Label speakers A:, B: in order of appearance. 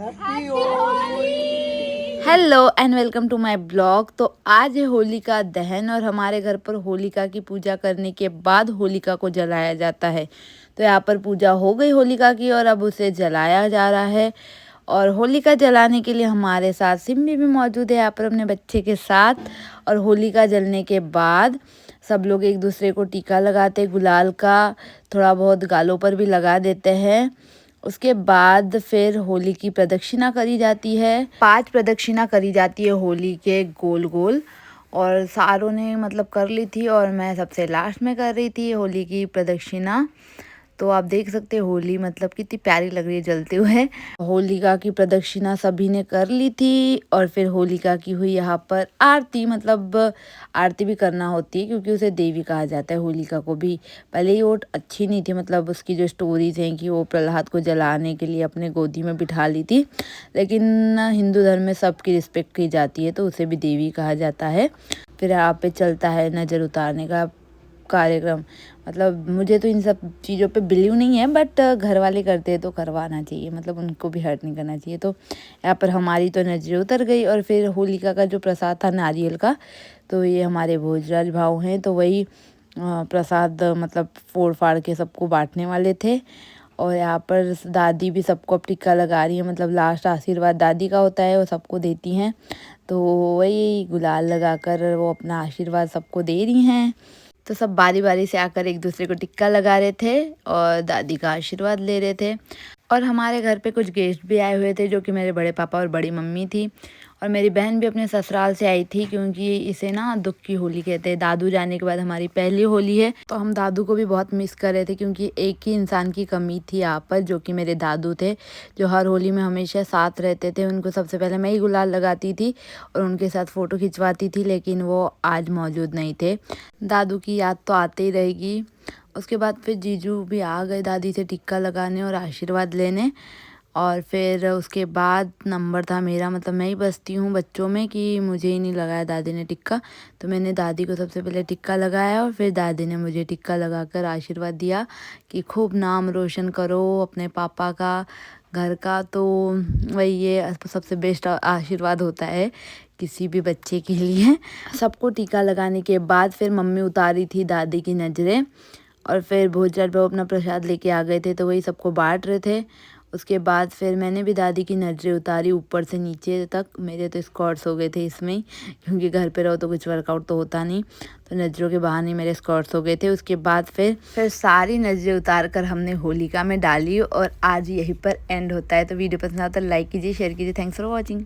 A: Happy Holi.
B: Hello and welcome to my blog. तो आज है होलिका दहन और हमारे घर पर होलिका की पूजा करने के बाद होलिका को जलाया जाता है। तो यहाँ पर पूजा हो गई होलिका की और अब उसे जलाया जा रहा है। और होलिका जलाने के लिए हमारे साथ सिम्मी भी मौजूद है यहाँ पर अपने बच्चे के साथ। और होलिका जलने के बाद सब लोग एक दूसरे को टीका लगाते, गुलाल का थोड़ा बहुत गालों पर भी लगा देते हैं। उसके बाद फिर होली की प्रदक्षिणा करी जाती है। 5 प्रदक्षिणा करी जाती है होली के गोल गोल। और सारों ने मतलब कर ली थी और मैं सबसे लास्ट में कर रही थी होली की प्रदक्षिणा। तो आप देख सकते हैं होली मतलब कितनी प्यारी लग रही है जलते हुए। होलिका की प्रदक्षिणा सभी ने कर ली थी और फिर होलिका की हुई यहाँ पर आरती। मतलब आरती भी करना होती है क्योंकि उसे देवी कहा जाता है होलिका को भी। पहले ही वो अच्छी नहीं थी, मतलब उसकी जो स्टोरीज हैं कि वो प्रहलाद को जलाने के लिए अपने गोदी में बिठा ली थी, लेकिन हिंदू धर्म में सबकी रिस्पेक्ट की जाती है तो उसे भी देवी कहा जाता है। फिर यहाँ पे चलता है नज़र उतारने का कार्यक्रम। मतलब मुझे तो इन सब चीज़ों पे बिलीव नहीं है, बट घर वाले करते हैं तो करवाना चाहिए, मतलब उनको भी हर्ट नहीं करना चाहिए। तो यहाँ पर हमारी तो नजरें उतर गई। और फिर होलिका का जो प्रसाद था नारियल का, तो ये हमारे भोजराज भाव हैं तो वही प्रसाद मतलब फोड़ फाड़ के सबको बांटने वाले थे। और यहाँ पर दादी भी सबको अब टिक्का लगा रही है, मतलब लास्ट आशीर्वाद दादी का होता है, वो सबको देती हैं। तो वही गुलाल लगाकर वो अपना आशीर्वाद सबको दे रही हैं। तो सब बारी बारी से आकर एक दूसरे को टिक्का लगा रहे थे और दादी का आशीर्वाद ले रहे थे। और हमारे घर पे कुछ गेस्ट भी आए हुए थे जो कि मेरे बड़े पापा और बड़ी मम्मी थी। और मेरी बहन भी अपने ससुराल से आई थी क्योंकि इसे ना दुख की होली कहते हैं। दादू जाने के बाद हमारी पहली होली है, तो हम दादू को भी बहुत मिस कर रहे थे क्योंकि एक ही इंसान की कमी थी यहाँ पर, जो कि मेरे दादू थे, जो हर होली में हमेशा साथ रहते थे। उनको सबसे पहले मैं ही गुलाल लगाती थी और उनके साथ फ़ोटो खिंचवाती थी, लेकिन वो आज मौजूद नहीं थे। दादू की याद तो आती ही रहेगी। उसके बाद फिर जीजू भी आ गए दादी से टिक्का लगाने और आशीर्वाद लेने। और फिर उसके बाद नंबर था मेरा, मतलब मैं ही बचती हूँ बच्चों में कि मुझे ही नहीं लगाया दादी ने टिक्का। तो मैंने दादी को सबसे पहले टिक्का लगाया और फिर दादी ने मुझे टिक्का लगाकर आशीर्वाद दिया कि खूब नाम रोशन करो अपने पापा का, घर का। तो वही ये सबसे बेस्ट आशीर्वाद होता है किसी भी बच्चे के लिए। सबको टीका लगाने के बाद फिर मम्मी उतारी थी दादी की नज़रें और फिर भोजराज बाबू अपना प्रसाद लेके आ गए थे तो वही सबको बांट रहे थे। उसके बाद फिर मैंने भी दादी की नज़रें उतारी ऊपर से नीचे तक। मेरे तो स्कॉट्स हो गए थे इसमें ही, क्योंकि घर पे रहो तो कुछ वर्कआउट तो होता नहीं, तो नज़रों के बहाने मेरे स्कॉट्स हो गए थे। उसके बाद फिर सारी नज़रें उतार कर हमने होलिका में डाली और आज यहीं पर एंड होता है। तो वीडियो पसंद आता है तो लाइक कीजिए, शेयर कीजिए। Thanks for watching.